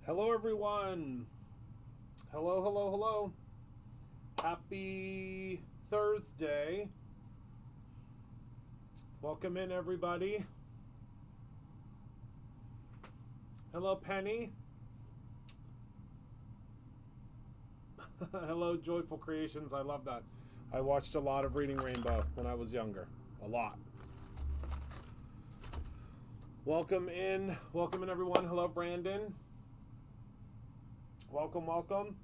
Hello, everyone. Hello, hello, hello. Happy Thursday. Welcome in, everybody. Hello, Penny. Hello, Joyful Creations. I love that. I watched a lot of Reading Rainbow when I was younger. A lot. Welcome in, everyone. Hello, Brandon. Welcome, welcome.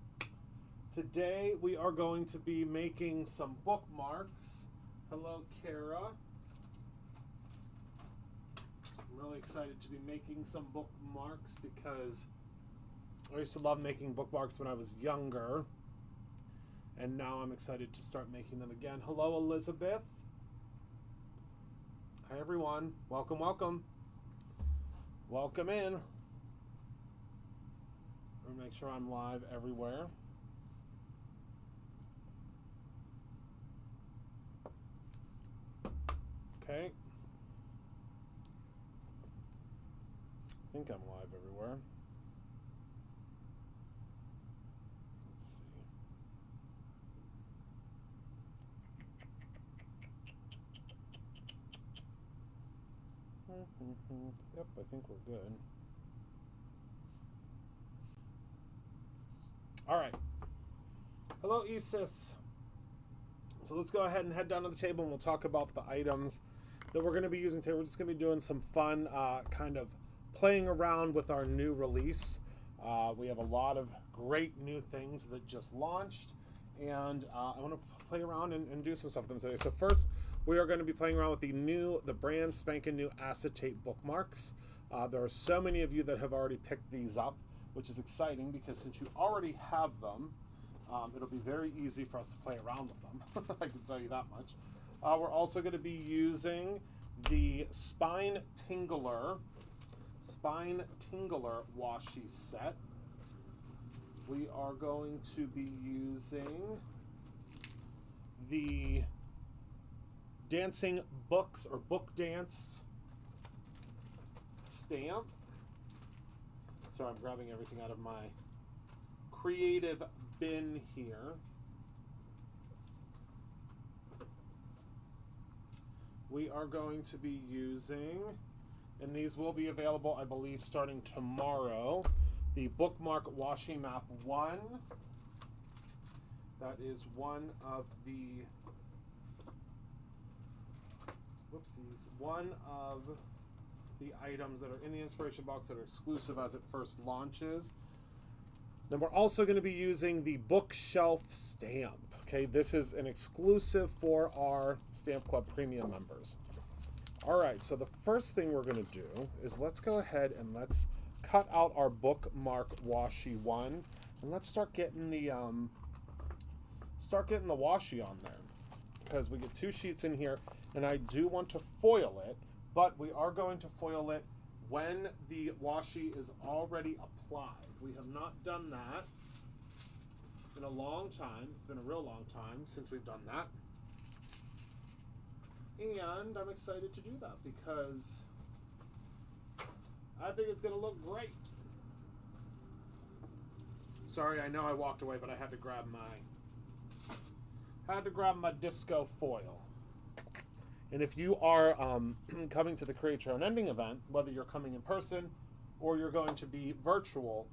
Today we are going to be making some bookmarks. Hello, Kara. I'm really excited to be making some bookmarks because I used to love making bookmarks when I was younger. And now I'm excited to start making them again. Hello, Elizabeth. Hi, everyone. Welcome, welcome. Welcome in. Let me make sure I'm live everywhere. Okay. I think I'm live everywhere. Let's see. Yep, I think we're good. All right. Hello, Isis. So let's go ahead and head down to the table and we'll talk about the items that we're going to be using today. We're just going to be doing some fun kind of playing around with our new release. We have a lot of great new things that just launched, and I want to play around and do some stuff with them today. So first, we are going to be playing around with the brand spanking new acetate bookmarks. There are so many of you that have already picked these up, which is exciting because since you already have them, it'll be very easy for us to play around with them. I can tell you that much. We're also going to be using the Spine Tingler washi set. We are going to be using the Dancing Books or Book Dance stamp. Sorry, I'm grabbing everything out of my creative bin here. We are going to be using, and these will be available, I believe, starting tomorrow, the Bookmark Washi Map 1. That is one of the, one of the items that are in the inspiration box that are exclusive as it first launches. Then we're also going to be using the bookshelf stamp. Okay, this is an exclusive for our Stamp Club Premium members. All right, so the first thing we're going to do is let's go ahead and let's cut out our bookmark washi 1, and let's start getting the washi on there, because we get 2 sheets in here, and I do want to foil it, but we are going to foil it when the washi is already applied. We have not done that in a long time. It's been a real long time since we've done that. And I'm excited to do that because I think it's going to look great. Sorry, I know I walked away, but I had to grab my disco foil. And if you are coming to the Create Your Own Ending event, whether you're coming in person or you're going to be virtual,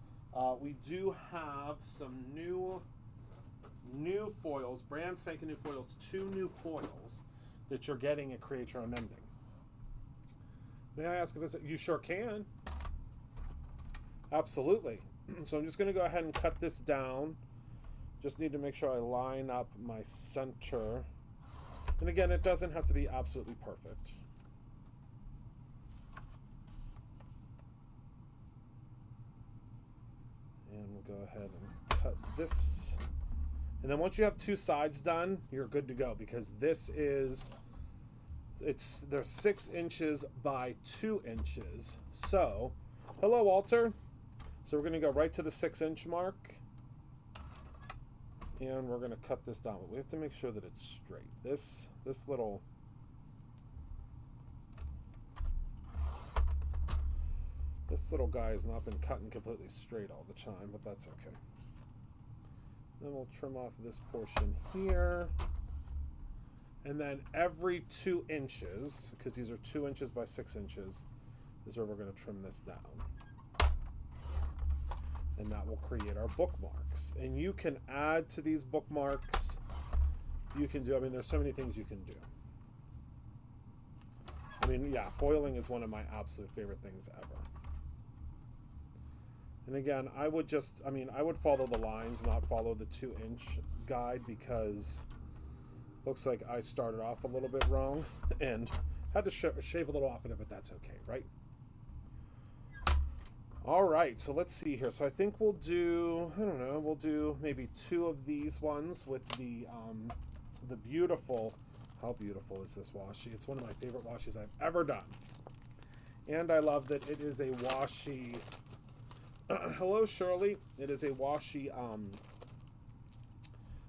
we do have some new foils, brand spanking new foils, 2 new foils that you're getting at Create Your Own Ending. May I ask if this? You sure can. Absolutely. So I'm just going to go ahead and cut this down. Just need to make sure I line up my center. And again, it doesn't have to be absolutely perfect. And we'll go ahead and cut this. And then once you have 2 sides done, you're good to go, because this is, they're 6 inches by 2 inches. So, hello, Walter. So we're going to go right to the 6-inch mark. And we're going to cut this down, but we have to make sure that it's straight. This This little guy has not been cutting completely straight all the time, but that's okay. Then we'll trim off this portion here. And then every 2 inches, because these are 2 inches by 6 inches, is where we're going to trim this down. And that will create our bookmarks. And you can add to these bookmarks. You can do, I mean, there's so many things you can do. I mean, yeah, foiling is one of my absolute favorite things ever. And again, I would just, I mean, I would follow the lines, not follow the 2-inch guide, because looks like I started off a little bit wrong and had to shave a little off of it, but that's okay, right? All right, so let's see here. So I think we'll do, I don't know, we'll do maybe 2 of these ones with the beautiful, how beautiful is this washi? It's one of my favorite washes I've ever done. And I love that it is a washi, hello Shirley, it is a washi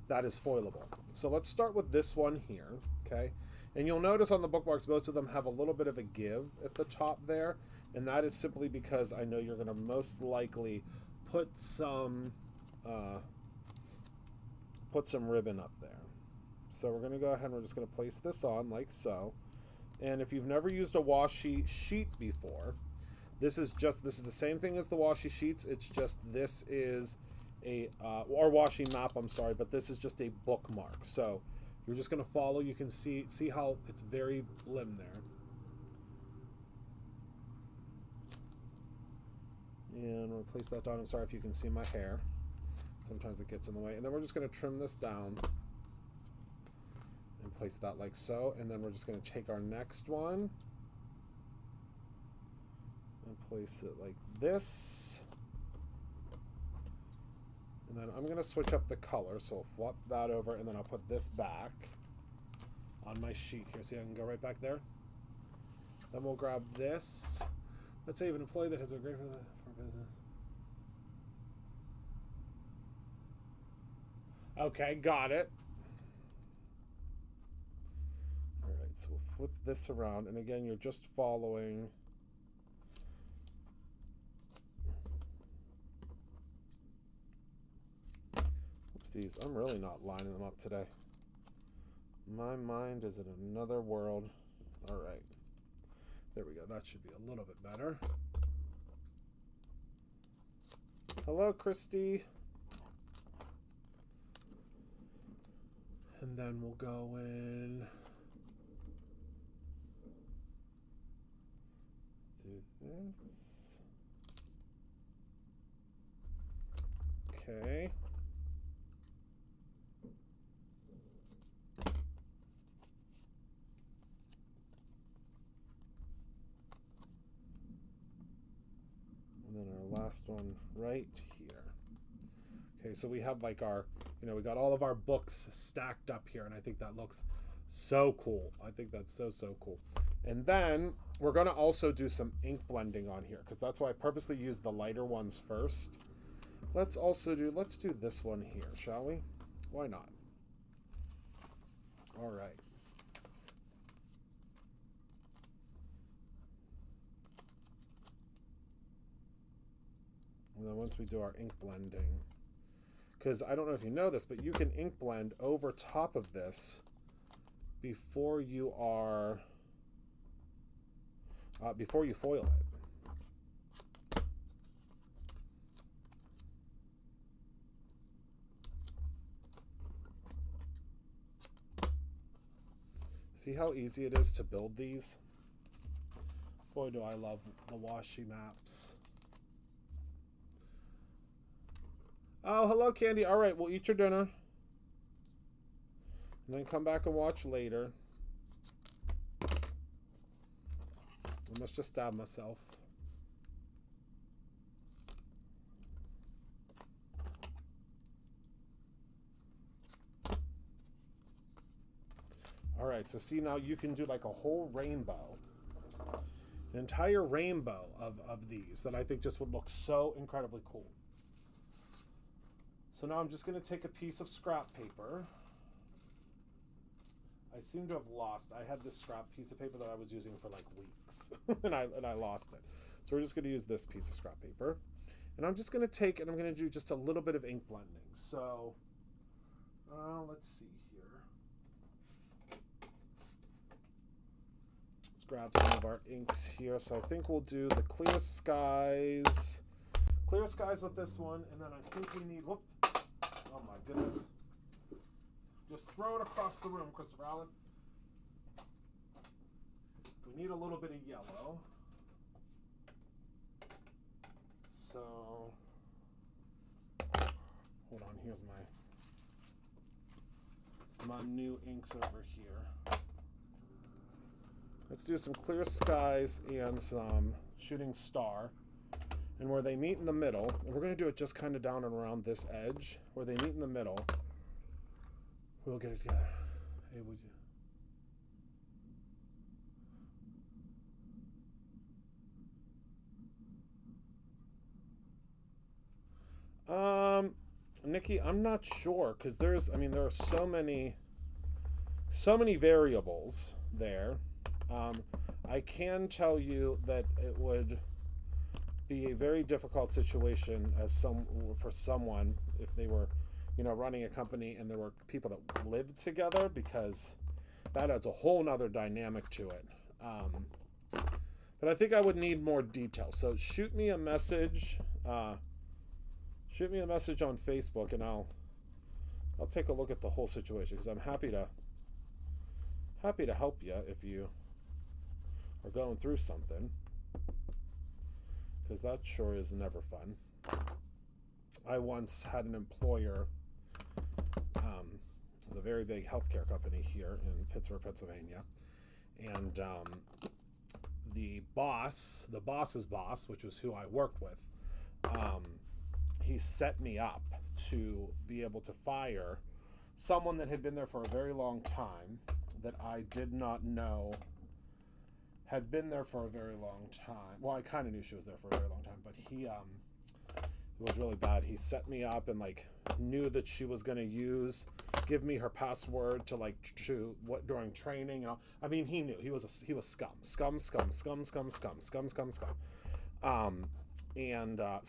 that is foilable. So let's start with this one here, okay? And you'll notice on the bookmarks, most of them have a little bit of a give at the top there, and that is simply because I know you're going to most likely put some ribbon up there. So we're going to go ahead and we're just going to place this on like so. And if you've never used a washi sheet before, this is the same thing as the washi sheets. It's just this is a or washi map, I'm sorry, but this is just a bookmark. So you're just going to follow. You can see how it's very blim there. And we'll place that down. I'm sorry if you can see my hair. Sometimes it gets in the way. And then we're just going to trim this down and place that like so. And then we're just going to take our next one and place it like this. And then I'm going to switch up the color. So I'll flip that over, and then I'll put this back on my sheet here. See, I can go right back there. Then we'll grab this. Let's say an employee that has a great for business. Okay, got it. All right, so we'll flip this around. And again, you're just following. Oopsies, I'm really not lining them up today. My mind is in another world. All right. There we go. That should be a little bit better. Hello, Christy. And then we'll go in. Do this. Okay. And then our last one right here. Okay, so we have like our, we got all of our books stacked up here, and I think that looks so cool. I think that's so cool. And then we're going to also do some ink blending on here, because that's why I purposely used the lighter ones first. Let's do this one here, shall we? Why not? All right. And then once we do our ink blending, because I don't know if you know this, but you can ink blend over top of this before you are, before you foil it. See how easy it is to build these? Boy, do I love the washi maps. Oh, hello, Candy. All right, we'll eat your dinner. And then come back and watch later. I must just stab myself. All right, so see, now you can do like a whole rainbow. An entire rainbow of these that I think just would look so incredibly cool. So now I'm just going to take a piece of scrap paper. I seem to have lost. I had this scrap piece of paper that I was using for like weeks, and I lost it. So we're just going to use this piece of scrap paper. And I'm just going to take and I'm going to do just a little bit of ink blending. So let's see here. Let's grab some of our inks here. So I think we'll do the Clear Skies. Clear Skies with this one. And then I think we need, whoops. Oh my goodness. Just throw it across the room, Christopher Allen. We need a little bit of yellow. So, hold on, here's my new inks over here. Let's do some Clear Skies and some Shooting Star. And where they meet in the middle, and we're going to do it just kind of down and around this edge, where they meet in the middle, we'll get it together. Hey, would you? Nikki, I'm not sure, because there are so many variables there. I can tell you that it would be a very difficult situation for someone if they were, running a company and there were people that lived together, because that adds a whole nother dynamic to it. But I think I would need more detail. So shoot me a message. Shoot me a message on Facebook, and I'll take a look at the whole situation, because I'm happy to help you if you are going through something, because that sure is never fun. I once had an employer. It was a very big healthcare company here in Pittsburgh, Pennsylvania, and the boss's boss, which was who I worked with, he set me up to be able to fire someone that had been there for a very long time, that I did not know had been there for a very long time. Well, I kind of knew she was there for a very long time, but it was really bad. He set me up and knew that she was going to give me her password to during training. He knew. He was scum. So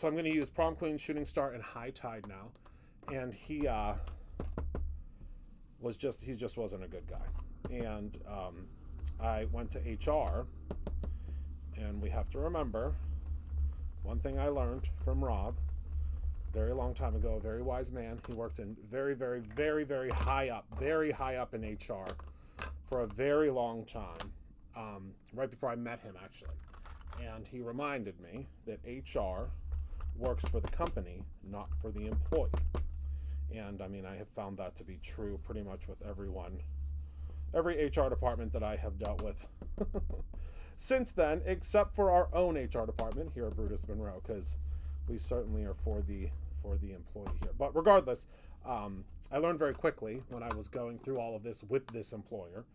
I'm going to use Prom Queen, Shooting Star, and High Tide now. And he just wasn't a good guy. And I went to HR, and we have to remember one thing I learned from Rob very long time ago, a very wise man. He worked in very, very, very, very high up in HR for a very long time, right before I met him, actually. And he reminded me that HR works for the company, not for the employee. And I have found that to be true pretty much with every HR department that I have dealt with since then, except for our own HR department here at Brutus Monroe, because we certainly are for the employee here. But regardless, I learned very quickly when I was going through all of this with this employer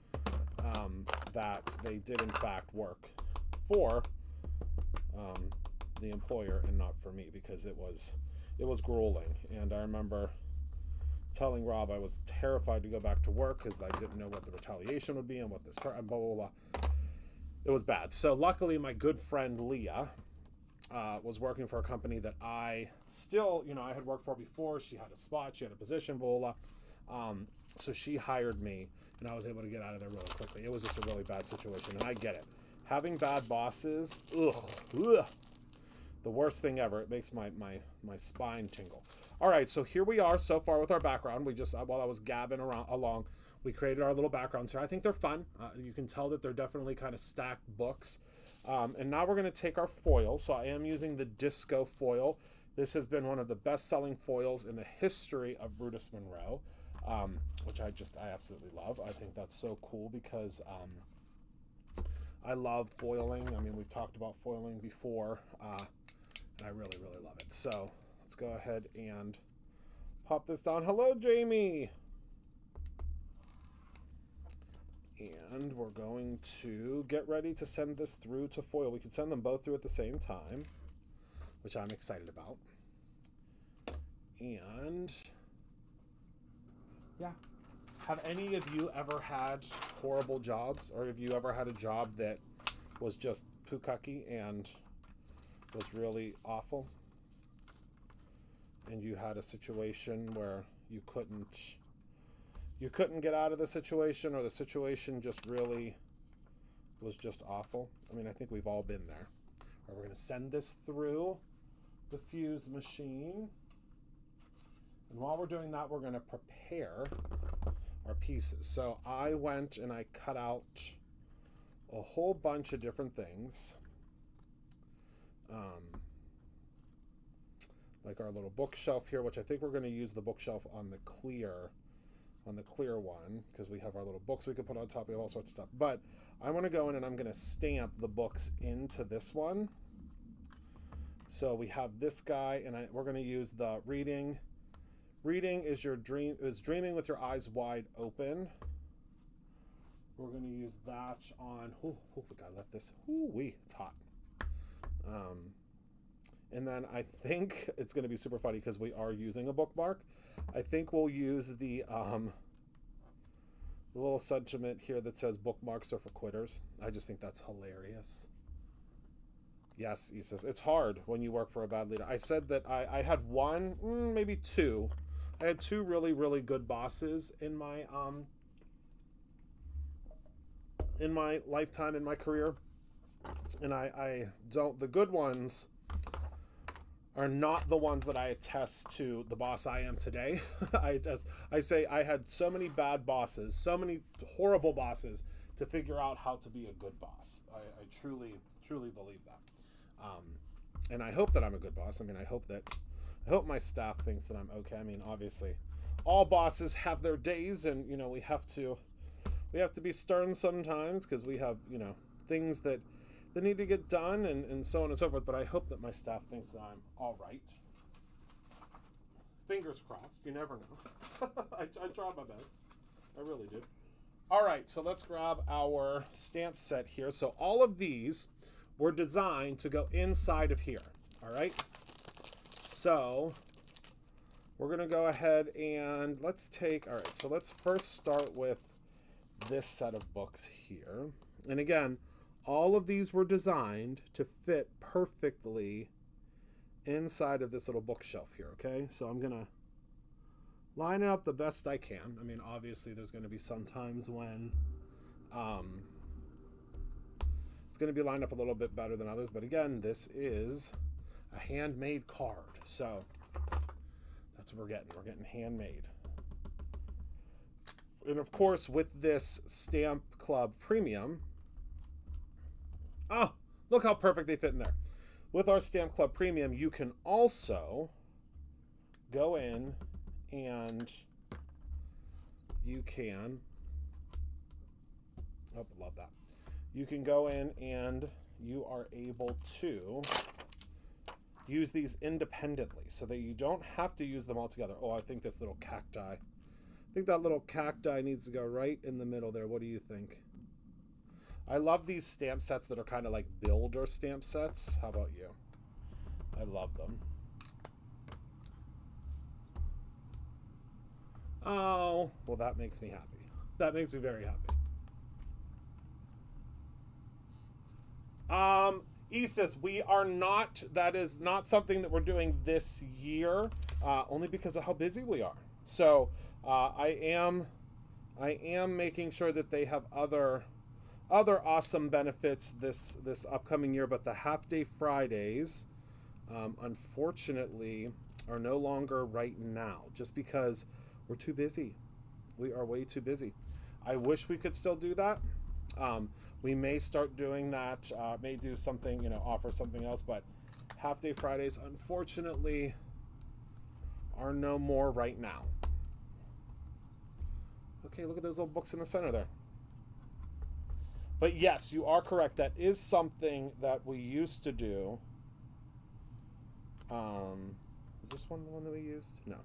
that they did in fact work for the employer and not for me, because it was grueling. And I remember telling Rob I was terrified to go back to work because I didn't know what the retaliation would be and what this blah blah blah. It was bad. So luckily, my good friend Leah was working for a company that I still, I had worked for before. She had a spot, she had a position, blah blah. So she hired me, and I was able to get out of there really quickly. It was just a really bad situation, and I get it. Having bad bosses, ugh, the worst thing ever. It makes my spine tingle. All right, so here we are so far with our background. We just, while I was gabbing along, we created our little backgrounds here. I think they're fun. You can tell that they're definitely kind of stacked books. And now we're going to take our foil. So I am using the Disco foil. This has been one of the best-selling foils in the history of Brutus Monroe, which I absolutely love. I think that's so cool because I love foiling. We've talked about foiling before, and I really, really love it. So let's go ahead and pop this down. Hello, Jamie. And we're going to get ready to send this through to foil. We can send them both through at the same time, which I'm excited about. And yeah, have any of you ever had horrible jobs, or have you ever had a job that was just pukaki and was really awful, and you had a situation where you couldn't get out of the situation, or the situation just really was just awful. I mean, I think we've all been there. All right, we're going to send this through the fuse machine. And while we're doing that, we're going to prepare our pieces. So I went and I cut out a whole bunch of different things. Like our little bookshelf here, which I think we're going to use the bookshelf on the clear one, because we have our little books we can put on top. We have all sorts of stuff. But I want to go in and I'm going to stamp the books into this one. So we have this guy, and we're going to use the reading. Reading is dreaming with your eyes wide open. We're going to use that on. We gotta let this. It's hot. And then I think it's going to be super funny because we are using a bookmark. I think we'll use the little sentiment here that says bookmarks are for quitters. I just think that's hilarious. Yes, he says, it's hard when you work for a bad leader. I said that I had one, maybe two. I had two really, really good bosses in my lifetime, in my career. And I don't, the good ones are not the ones that I attest to the boss I am today. I say I had so many bad bosses, so many horrible bosses to figure out how to be a good boss. I truly, truly believe that. And I hope that I'm a good boss. I mean, I hope my staff thinks that I'm okay. I mean, obviously all bosses have their days, and, you know, we have to be stern sometimes because we have, you know, things that need to get done, and so on and so forth. But I hope that my staff thinks that I'm all right. Fingers crossed. You never know. I try my best. I really do. All right, so let's grab our stamp set here. So all of these were designed to go inside of here. All right. So we're going to go ahead and let's take, all right, so let's first start with this set of books here. And again, all of these were designed to fit perfectly inside of this little bookshelf here, okay? So I'm going to line it up the best I can. I mean, obviously there's going to be some times when it's going to be lined up a little bit better than others. But again, this is a handmade card. So that's what we're getting. We're getting handmade. And of course, with this Stamp Club Premium, oh, look how perfect they fit in there. With our Stamp Club Premium, you can also go in and you can, oh, love that. You can go in and you are able to use these independently so that you don't have to use them all together. Oh, I think this little cacti, I think that little cacti needs to go right in the middle there. What do you think? I love these stamp sets that are kind of like builder stamp sets. How about you? I love them. Oh, well, that makes me happy. That makes me very happy. Isis, we are not, that is not something that we're doing this year, only because of how busy we are. So I am making sure that they have other awesome benefits this upcoming year, but the half-day Fridays, unfortunately, are no longer right now, just because we're too busy. We are way too busy. I wish we could still do that. We may start doing that, may do something, offer something else, but half-day Fridays, unfortunately, are no more right now. Okay, look at those little books in the center there. But yes, you are correct. That is something that we used to do. Is this one the one that we used? No.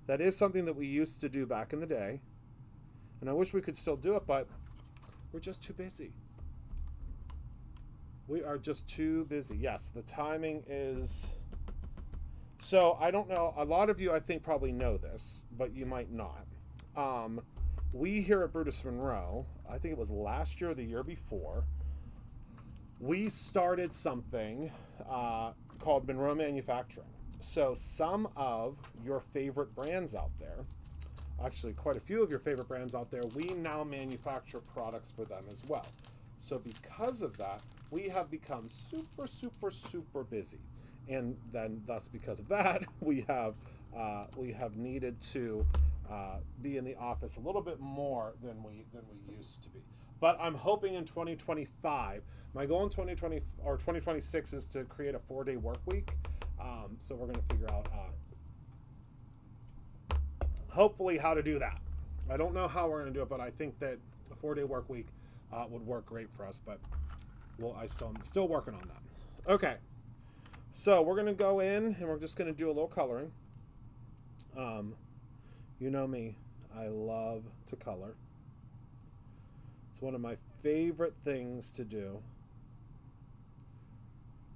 That is something that we used to do back in the day. And I wish we could still do it, but we're just too busy. We are just too busy. Yes, the timing is... So, I don't know. A lot of you, I think, probably know this, but you might not. We here at Brutus Monroe, I think it was last year or the year before, we started something called Monroe Manufacturing. So some of your favorite brands out there, actually quite a few of your favorite brands out there, we now manufacture products for them as well. So because of that, we have become super, super, super busy. And then thus because of that, we have needed to be in the office a little bit more than we used to be. But I'm hoping in 2025, my goal in 2020 or 2026 is to create a 4-day work week. So we're going to figure out hopefully how to do that. I don't know how we're going to do it, but I think that a 4-day work week would work great for us. But well, I'm still working on that. Okay, so we're going to go in and we're just going to do a little coloring. You know me, I love to color. It's one of my favorite things to do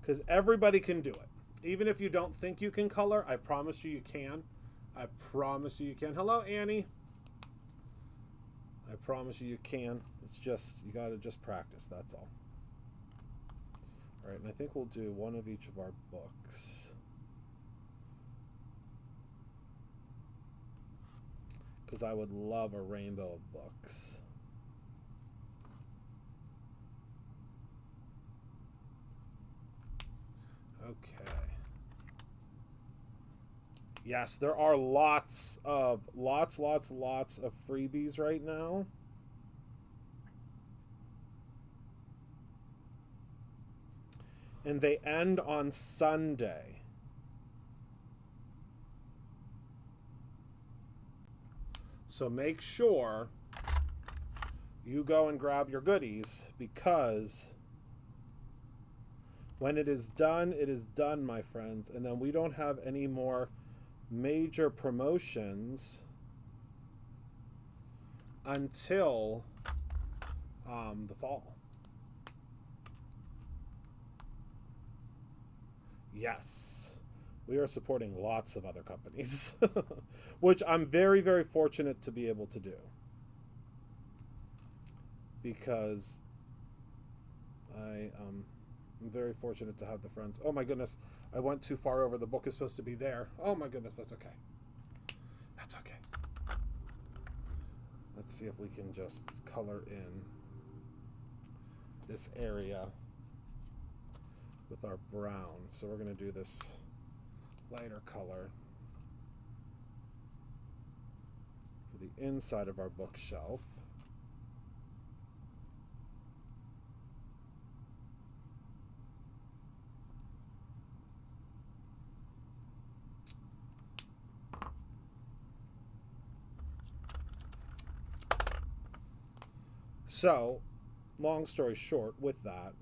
because everybody can do it. Even if you don't think you can color, I promise you can. I promise you can. Hello, Annie. I promise you can. It's just, you got to just practice. That's all. All right, and I think we'll do one of each of our books. Because I would love a rainbow of books. Okay. Yes, there are lots of freebies right now. And they end on Sunday. So make sure you go and grab your goodies, because when it is done, my friends. And then we don't have any more major promotions until the fall. Yes, we are supporting lots of other companies, which I'm very, very fortunate to be able to do, because I'm very fortunate to have the friends. Oh my goodness, I went too far over. The book is supposed to be there. Oh my goodness, that's okay. That's okay. Let's see if we can just color in this area with our brown. So we're going to do this lighter color for the inside of our bookshelf. So, long story short, with that,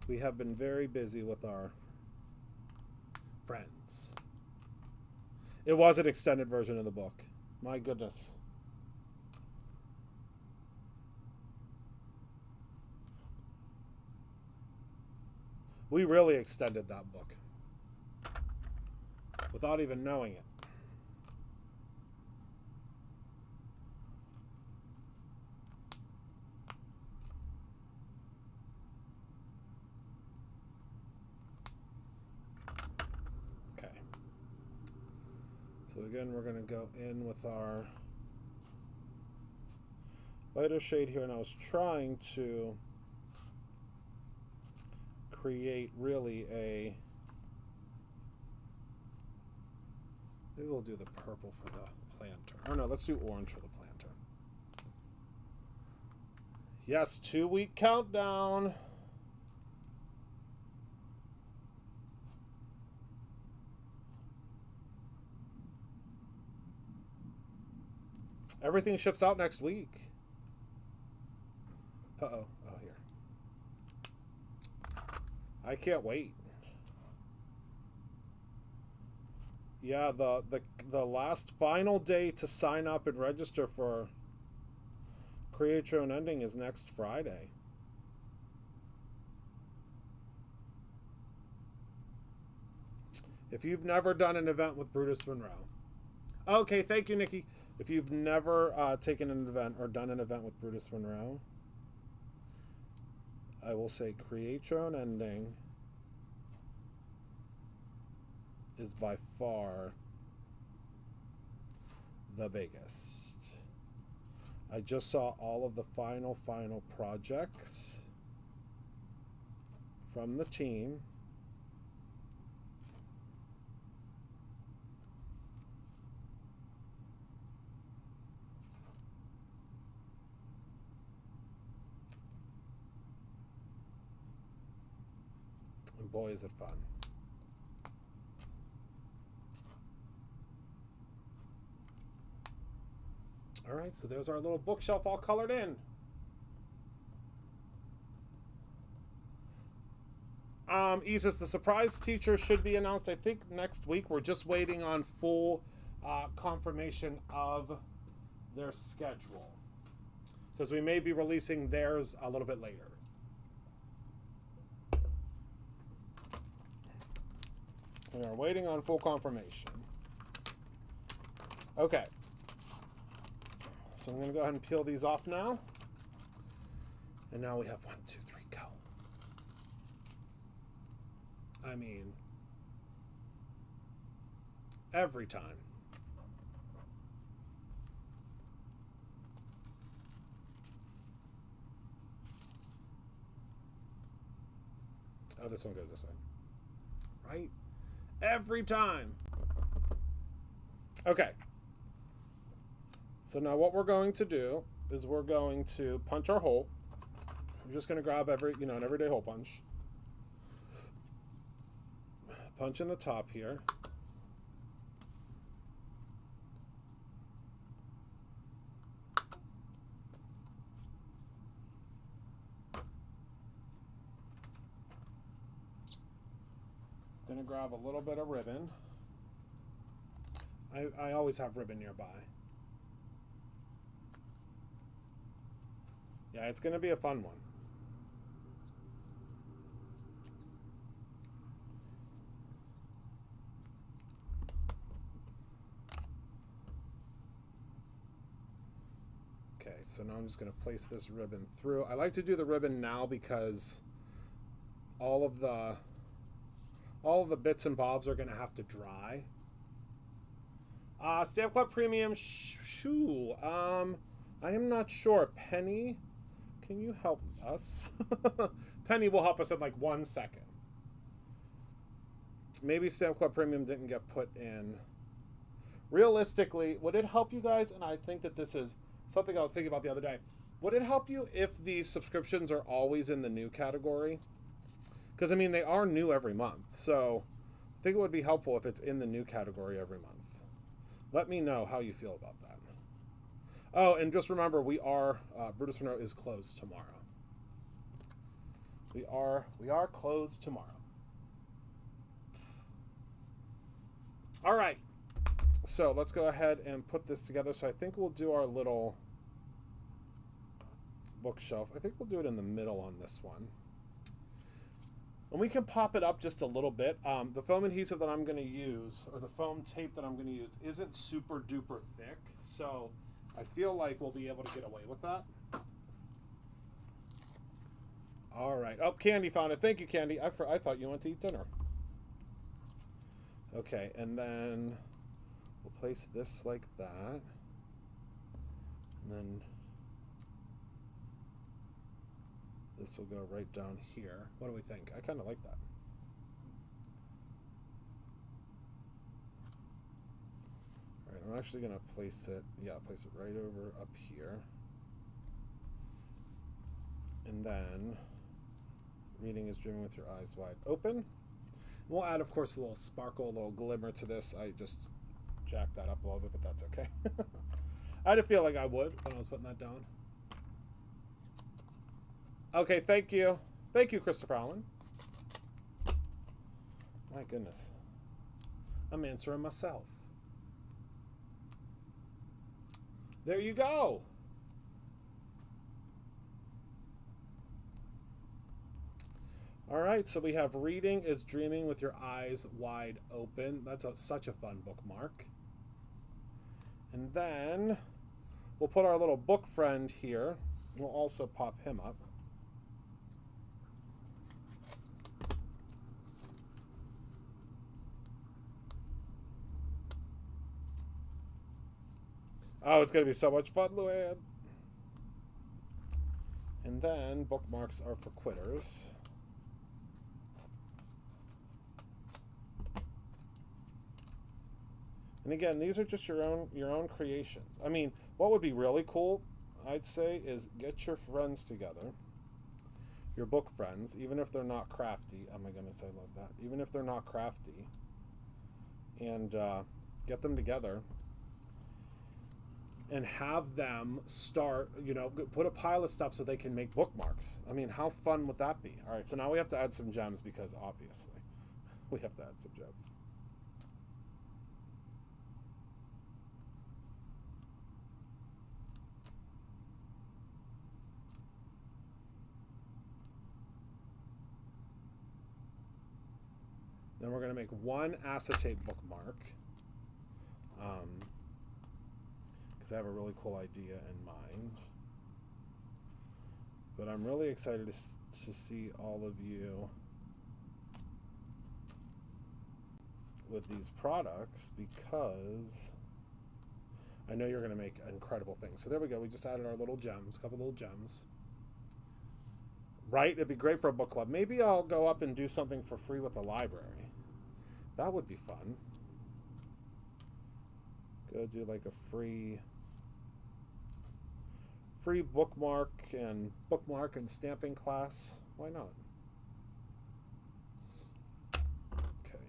we have been very busy with our friends. It was an extended version of the book. My goodness. We really extended that book without even knowing it. So again, we're going to go in with our lighter shade here, and I was trying to create really a, maybe we'll do the purple for the planter. Oh no, let's do orange for the planter. Yes, 2-week countdown. Everything ships out next week. Uh-oh. Oh, here. I can't wait. Yeah, the last final day to sign up and register for Create Your Own Ending is next Friday. If you've never done an event with Brutus Monroe. Okay, thank you, Nikki. If you've never taken an event or done an event with Brutus Monroe, I will say Create Your Own Ending is by far the biggest. I just saw all of the final projects from the team. And boy, is it fun. All right, so there's our little bookshelf all colored in. Isis, the surprise teacher should be announced, I think, next week. We're just waiting on full confirmation of their schedule, because we may be releasing theirs a little bit later. We are waiting on full confirmation. Okay. So I'm going to go ahead and peel these off now. And now we have 1, 2, 3, go. I mean, every time. Oh, this one goes this way. Right? Every time. Okay. So now what we're going to do is we're going to punch our hole. I'm just going to grab an everyday hole punch. Punch in the top here. Going to grab a little bit of ribbon. I always have ribbon nearby. Yeah, it's going to be a fun one. Okay, so now I'm just going to place this ribbon through. I like to do the ribbon now because all of the bits and bobs are going to have to dry. Stamp Club Premium Shul. I am not sure. Penny, can you help us? Penny will help us in like 1 second. Maybe Stamp Club Premium didn't get put in. Realistically, would it help you guys? And I think that this is something I was thinking about the other day. Would it help you if the subscriptions are always in the new category? Because, I mean, they are new every month. So I think it would be helpful if it's in the new category every month. Let me know how you feel about that. Oh, and just remember, we are, Brutus Monroe is closed tomorrow. We are closed tomorrow. All right. So let's go ahead and put this together. So I think we'll do our little bookshelf. I think we'll do it in the middle on this one. And we can pop it up just a little bit. The foam adhesive that I'm going to use, or the foam tape that I'm going to use, isn't super duper thick. So I feel like we'll be able to get away with that. All right. Oh, Candy found it. Thank you, Candy. I thought you went to eat dinner. Okay, and then we'll place this like that. And then this will go right down here. What do we think? I kind of like that. All right, I'm actually going to place it right over up here. And then, reading is dreaming with your eyes wide open. We'll add, of course, a little sparkle, a little glimmer to this. I just jacked that up a little bit, but that's okay. I didn't feel like I would when I was putting that down. Okay, thank you. Thank you, Christopher Allen. My goodness. I'm answering myself. There you go. All right, so we have reading is dreaming with your eyes wide open. That's such a fun bookmark. And then we'll put our little book friend here. We'll also pop him up. Oh, it's going to be so much fun, Luann. And then bookmarks are for quitters. And again, these are just your own creations. I mean, what would be really cool, I'd say, is get your friends together. Your book friends, even if they're not crafty. Oh my goodness, I love that. Even if they're not crafty. And get them together. And have them start, you know, put a pile of stuff so they can make bookmarks. I mean, how fun would that be? All right, so now we have to add some gems because obviously we have to add some gems. Then we're going to make one acetate bookmark. Because I have a really cool idea in mind. But I'm really excited to see all of you with these products because I know you're going to make incredible things. So there we go. We just added our little gems, a couple little gems. Right? It'd be great for a book club. Maybe I'll go up and do something for free with the library. That would be fun. Go do like a free bookmark and stamping class. Why not? Okay.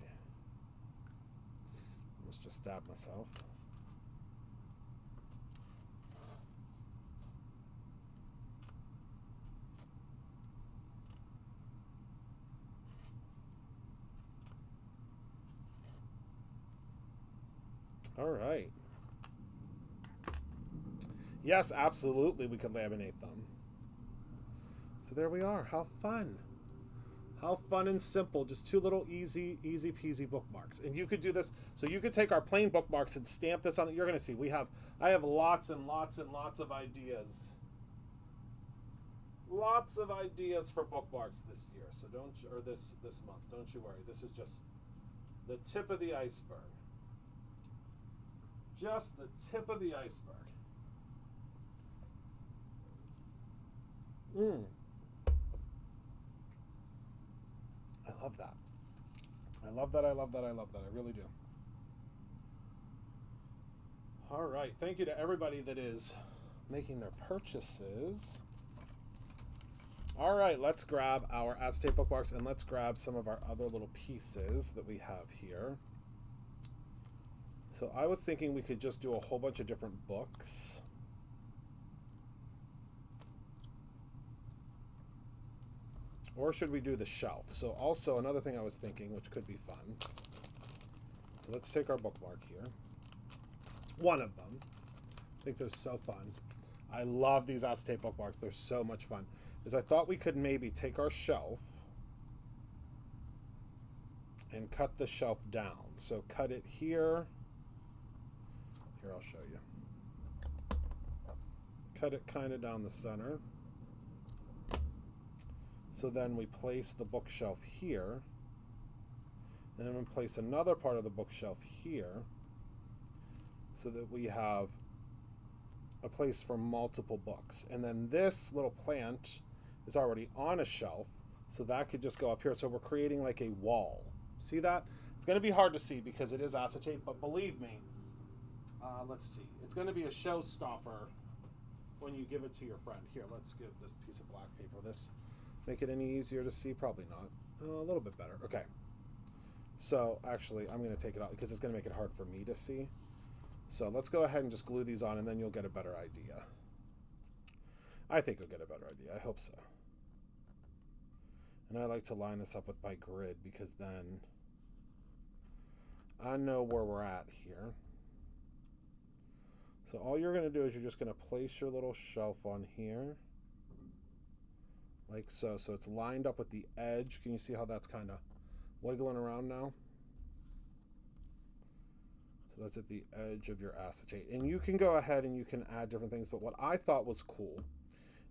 Let's just stab myself. All right. Yes, absolutely, we could laminate them. So there we are. How fun. How fun and simple. Just two little easy peasy bookmarks. And you could do this. So you could take our plain bookmarks and stamp this on it. You're going to see. I have lots and lots and lots of ideas. Lots of ideas for bookmarks this year. So this month. Don't you worry. This is just the tip of the iceberg. Just the tip of the iceberg. I love that. I love that. I love that. I love that. I really do. All right. Thank you to everybody that is making their purchases. All right. Let's grab our acetate bookmarks and let's grab some of our other little pieces that we have here. So I was thinking we could just do a whole bunch of different books. Or should we do the shelf? So also another thing I was thinking, which could be fun. So let's take our bookmark here. One of them. I think they're so fun. I love these acetate bookmarks. They're so much fun. Is I thought we could maybe take our shelf and cut the shelf down. So cut it here. Here, I'll show you. Cut it kind of down the center. So then we place the bookshelf here. And then we place another part of the bookshelf here so that we have a place for multiple books. And then this little plant is already on a shelf, so that could just go up here. So we're creating like a wall. See that? It's going to be hard to see because it is acetate, but believe me, let's see. It's going to be a showstopper when you give it to your friend. Here, let's give this piece of black paper this. Make it any easier to see? Probably not. A little bit better. Okay. So actually, I'm going to take it out because it's going to make it hard for me to see. So let's go ahead and just glue these on and then you'll get a better idea. I think you'll get a better idea. I hope so. And I like to line this up with my grid because then I know where we're at here. So all you're going to do is you're just going to place your little shelf on here. Like so. So it's lined up with the edge. Can you see how that's kind of wiggling around now? So that's at the edge of your acetate. And you can go ahead and you can add different things. But what I thought was cool,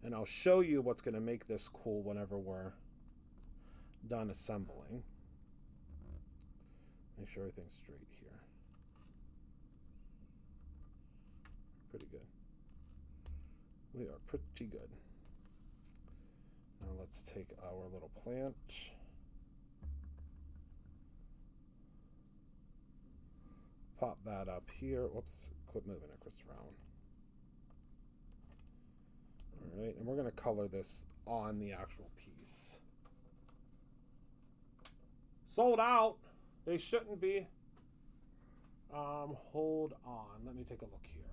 and I'll show you what's going to make this cool whenever we're done assembling. Make sure everything's straight here. pretty good. We are pretty good. Now let's take our little plant. Pop that up here. Whoops, quit moving it, Christopher Allen. All right, and we're going to color this on the actual piece. Sold out. They shouldn't be. Hold on. Let me take a look here.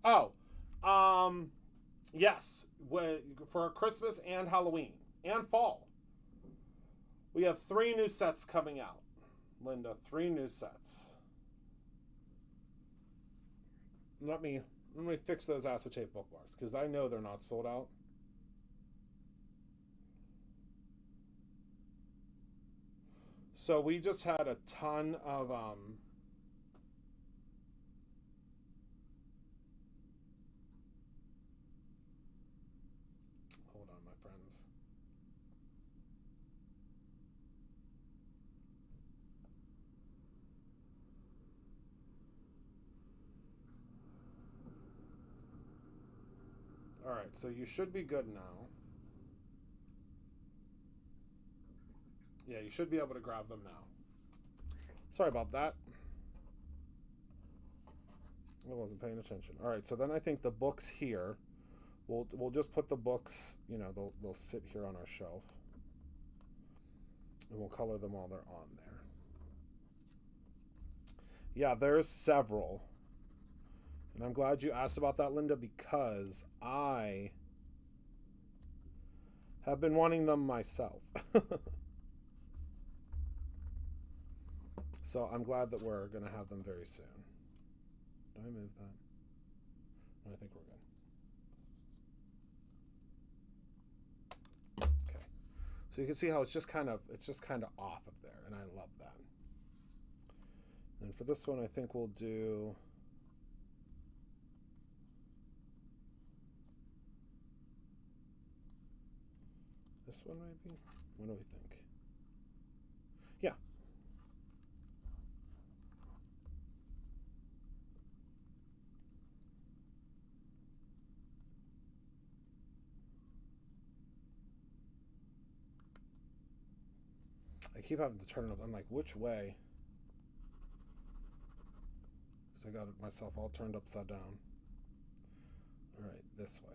Oh, yes. For Christmas and Halloween and fall, we have 3 new sets coming out. Linda, 3 new sets. Let me fix those acetate bookmarks because I know they're not sold out. So we just had a ton of hold on, my friends. All right, so you should be good now. Yeah, you should be able to grab them now. Sorry about that. I wasn't paying attention. All right, so then I think the books here, we'll just put the books, you know, they'll sit here on our shelf. And we'll color them while they're on there. Yeah, there's several. And I'm glad you asked about that, Linda, because I have been wanting them myself. So I'm glad that we're going to have them very soon. Did I move that? No, I think we're good. Okay. So you can see how it's just kind of off of there, and I love that. And for this one, I think we'll do this one maybe? What do we think? Yeah. I keep having to turn it up. I'm like, which way? Because I got myself all turned upside down. All right, this way.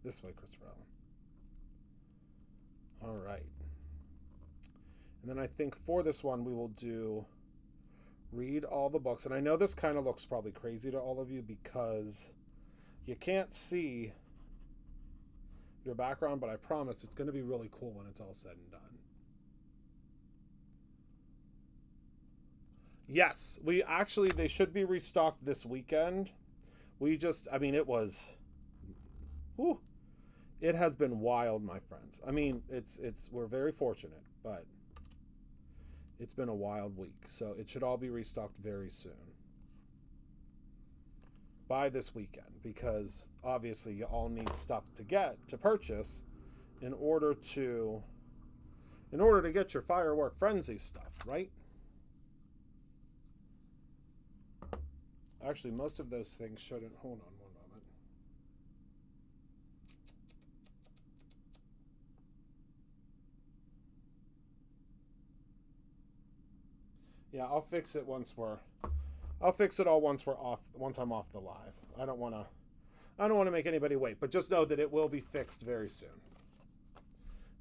This way, Christopher Allen. All right. And then I think for this one, we will do read all the books. And I know this kind of looks probably crazy to all of you because you can't see your background, but I promise it's going to be really cool when it's all said and done. Yes, they should be restocked this weekend. It was, whew, it has been wild, my friends. I mean, we're very fortunate, but it's been a wild week. So it should all be restocked very soon. By this weekend, because obviously you all need stuff to purchase in order to get your Firework Frenzy stuff, right? Actually, most of those things shouldn't. Hold on one moment. Yeah, I'll fix it once I'm off the live. I don't want to make anybody wait, but just know that it will be fixed very soon.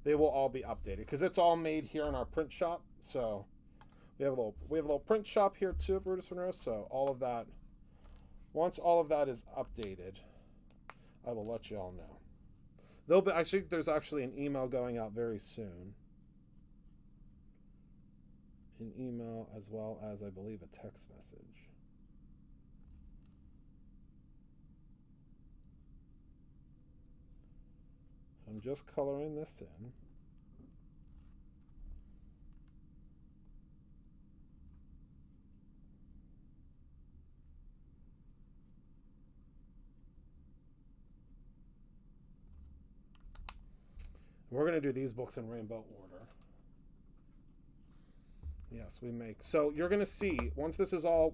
They will all be updated because it's all made here in our print shop. So we have a little print shop here too at Brutus Monroe. So all of that. Once all of that is updated, I will let you all know. There's actually an email going out very soon. An email as well as, I believe, a text message. I'm just coloring this in. We're going to do these books in rainbow order. Yes, we make. So you're going to see once this is all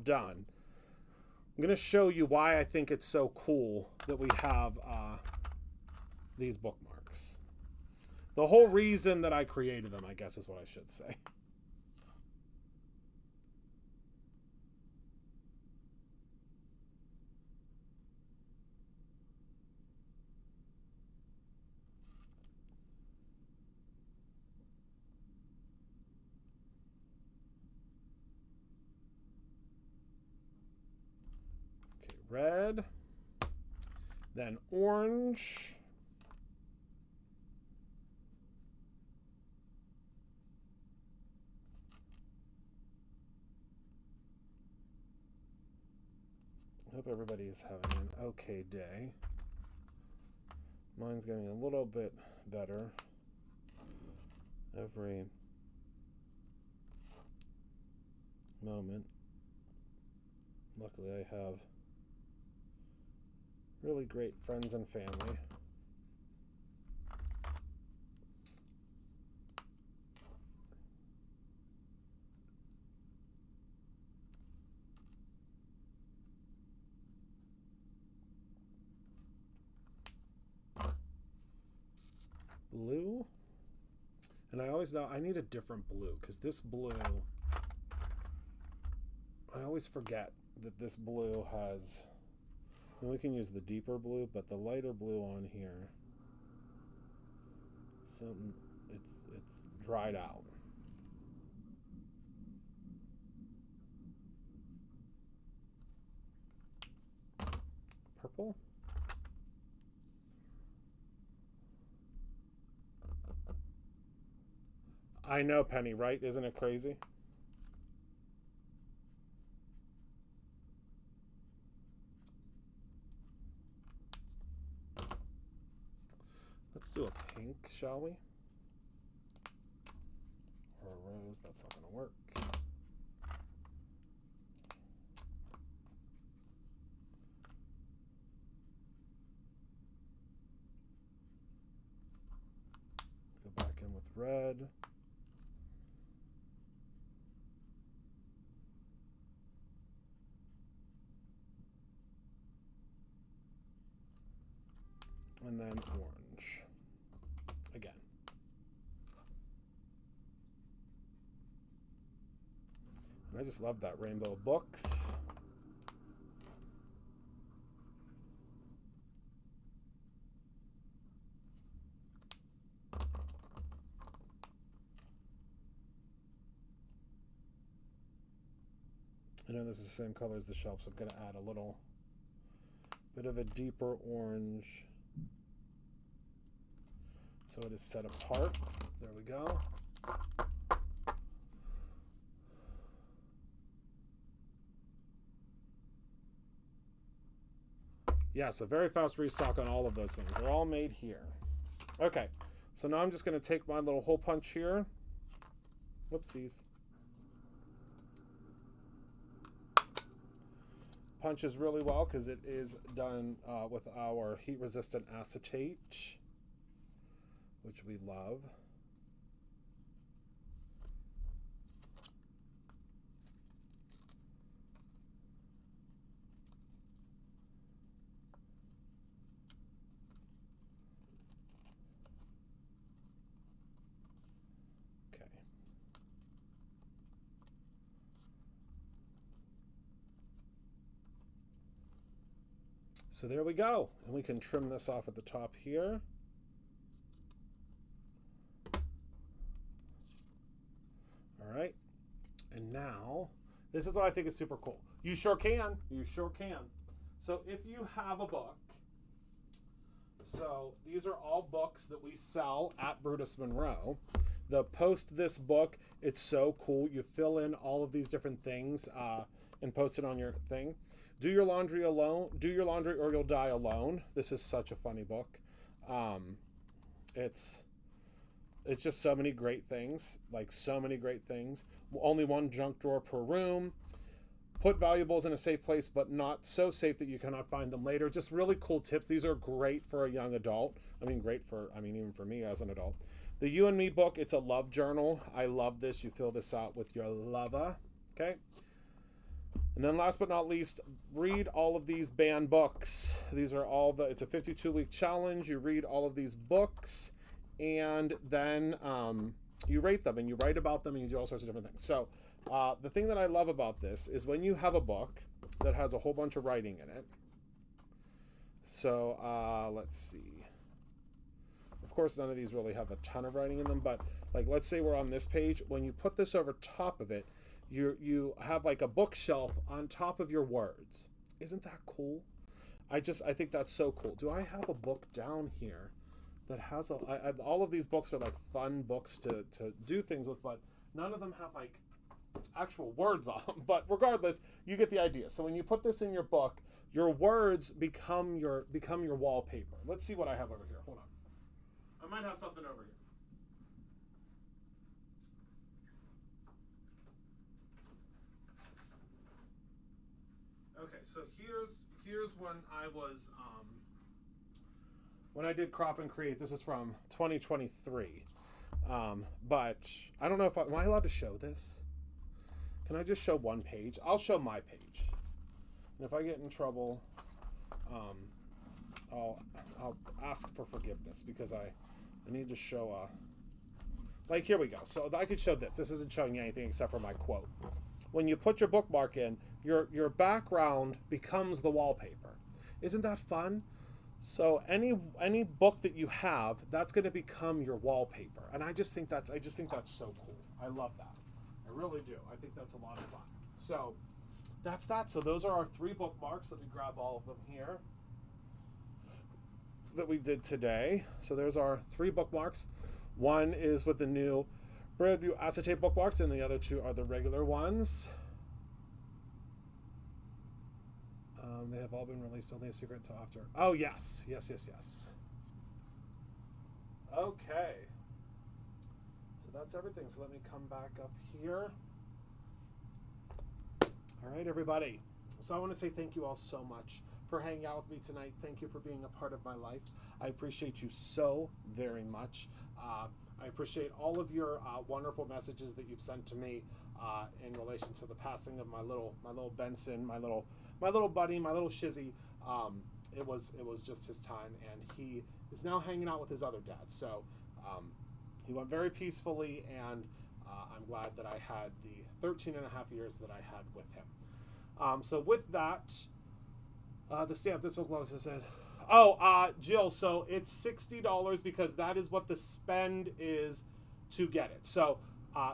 done, I'm going to show you why I think it's so cool that we have these bookmarks. The whole reason that I created them, I guess, is what I should say. Okay, red, then orange. Hope everybody's having an okay day. Mine's getting a little bit better every moment. Luckily, I have really great friends and family. Blue, and I always know I need a different blue because this blue, I always forget that this blue has, and we can use the deeper blue, but the lighter blue on here, something, it's dried out. Purple. I know, Penny, right? Isn't it crazy? Let's do a pink, shall we? Or a rose, that's not going to work. Go back in with red. And then orange again. And I just love that rainbow of books. I know this is the same color as the shelf, so I'm going to add a little bit of a deeper orange so it is set apart. There we go. Yes, a very fast restock on all of those things. They're all made here. Okay, so now I'm just going to take my little hole punch here. Whoopsies. Punches really well because it is done with our heat-resistant acetate, which we love. Okay. So there we go. And we can trim this off at the top here. All right, and now, this is what I think is super cool. You sure can. You sure can. So if you have a book, so these are all books that we sell at Brutus Monroe. The post this book, it's so cool. You fill in all of these different things and post it on your thing. Do your laundry alone. Do your laundry or you'll die alone. This is such a funny book. It's just so many great things, like so many great things. Only one junk drawer per room. Put valuables in a safe place, but not so safe that you cannot find them later. Just really cool tips. These are great for a young adult. Even for me as an adult. The You and Me book, it's a love journal. I love this. You fill this out with your lover, okay? And then last but not least, read all of these banned books. These are all it's a 52-week challenge. You read all of these books, and then you rate them, and you write about them, and you do all sorts of different things. So the thing that I love about this is when you have a book that has a whole bunch of writing in it. So let's see. Of course, none of these really have a ton of writing in them, but like, let's say we're on this page. When you put this over top of it, you have like a bookshelf on top of your words. Isn't that cool? I think that's so cool. Do I have a book down here that has all of these books are like fun books to do things with, but none of them have like actual words on them. But regardless, you get the idea. So when you put this in your book, your words become your wallpaper. Let's see what I have over here. Hold on. I might have something over here. Okay, so here's when I did Crop and Create. This is from 2023. But I don't know if am I allowed to show this? Can I just show one page? I'll show my page. And if I get in trouble, I'll ask for forgiveness because I need to show like, here we go. So I could show this. This isn't showing you anything except for my quote. When you put your bookmark in, your background becomes the wallpaper. Isn't that fun? So any book that you have, that's going to become your wallpaper. And I just think that's so cool. I love that. I really do. I think that's a lot of fun. So that's that. So those are our 3 bookmarks. Let me grab all of them here that we did today. So there's our 3 bookmarks. One is with the brand new acetate bookmarks, and the other 2 are the regular ones. They have all been released, only a secret until after. Oh, yes. Yes. Okay. So that's everything. So let me come back up here. All right, everybody. So I want to say thank you all so much for hanging out with me tonight. Thank you for being a part of my life. I appreciate you so very much. I appreciate all of your wonderful messages that you've sent to me in relation to the passing of my little Benson, my little buddy, my little shizzy. It was just his time, and he is now hanging out with his other dad. So he went very peacefully, and I'm glad that I had the 13 and a half years that I had with him. So with that, the stamp, this book logo says, Jill, so it's $60 because that is what the spend is to get it. So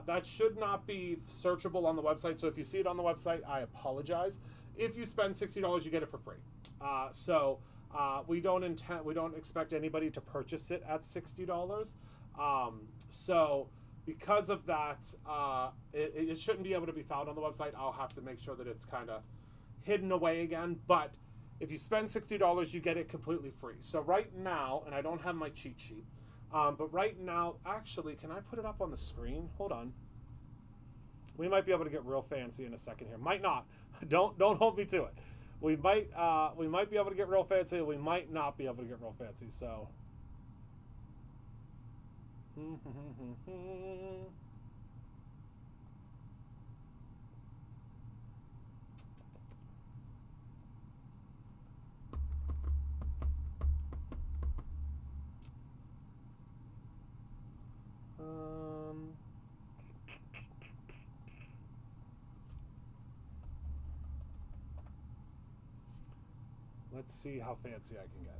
that should not be searchable on the website. So if you see it on the website, I apologize. If you spend $60, you get it for free. We don't expect anybody to purchase it at $60. So because of that, it shouldn't be able to be found on the website. I'll have to make sure that it's kind of hidden away again. But if you spend $60, you get it completely free. So right now, and I don't have my cheat sheet, but right now, actually, can I put it up on the screen? Hold on. We might be able to get real fancy in a second here. Might not. Don't hold me to it. We might be able to get real fancy. We might not be able to get real fancy. So. Let's see how fancy I can get.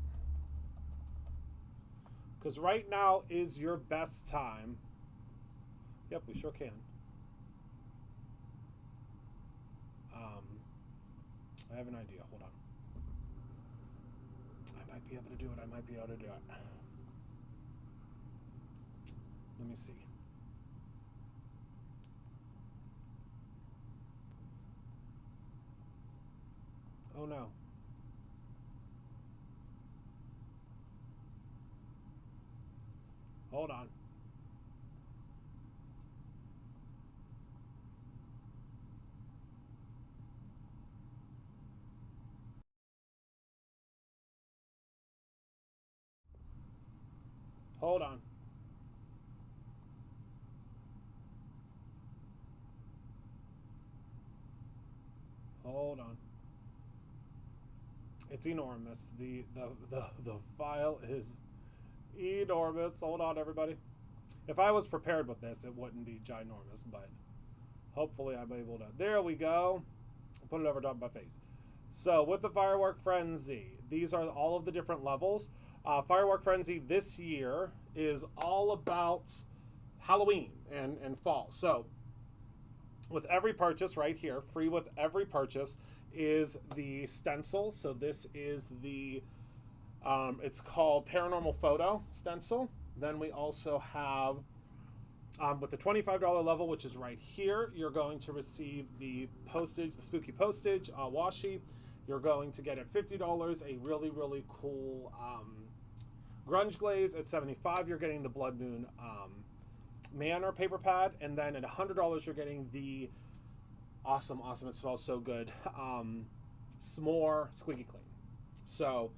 Because right now is your best time. Yep, we sure can. I have an idea. Hold on. I might be able to do it. Let me see. Oh no. Hold on. Hold on. hold on. It's enormous. The file is enormous. Hold on, everybody. If I was prepared with this, it wouldn't be ginormous, but hopefully I'm able to. There we go. I'll put it over top of my face. So with the Firework Frenzy, these are all of the different levels. Firework Frenzy this year is all about Halloween and fall. So with every purchase right here, free with every purchase, is the stencil. So this is the, it's called Paranormal Photo Stencil. Then we also have, with the $25 level, which is right here, you're going to receive the postage, the spooky postage, washi. You're going to get at $50 a really, really cool grunge glaze. At $75, you're getting the Blood Moon Manor paper pad. And then at $100, you're getting the awesome, it smells so good, S'more Squeaky Clean. So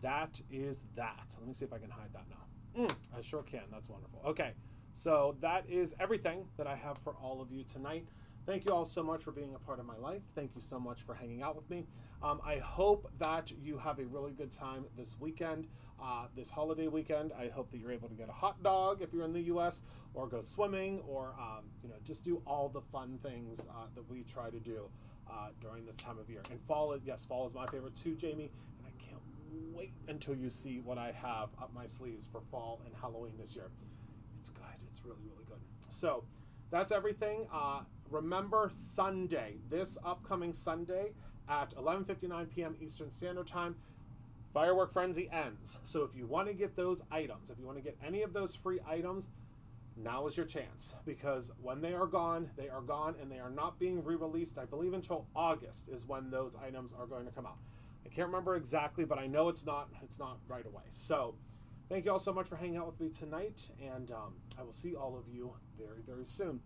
that is that. Let me see if I can hide that now. I sure can. That's wonderful. Okay, so that is everything that I have for all of you tonight. Thank you all so much for being a part of my life. Thank you so much for hanging out with me. I hope that you have a really good time this weekend, this holiday weekend. I hope that you're able to get a hot dog if you're in the U.S., or go swimming, or just do all the fun things that we try to do during this time of year. And fall, yes, fall is my favorite too, Jamie. And I can't wait until you see what I have up my sleeves for fall and Halloween this year. It's good. It's really, really good. So that's everything. Remember Sunday, this upcoming Sunday at 11:59 p.m. Eastern Standard Time, Firework Frenzy ends. So if you want to get those items, if you want to get any of those free items, now is your chance, because when they are gone, and they are not being re-released, I believe, until August is when those items are going to come out. I can't remember exactly, but I know it's not right away. So thank you all so much for hanging out with me tonight, and I will see all of you very, very soon.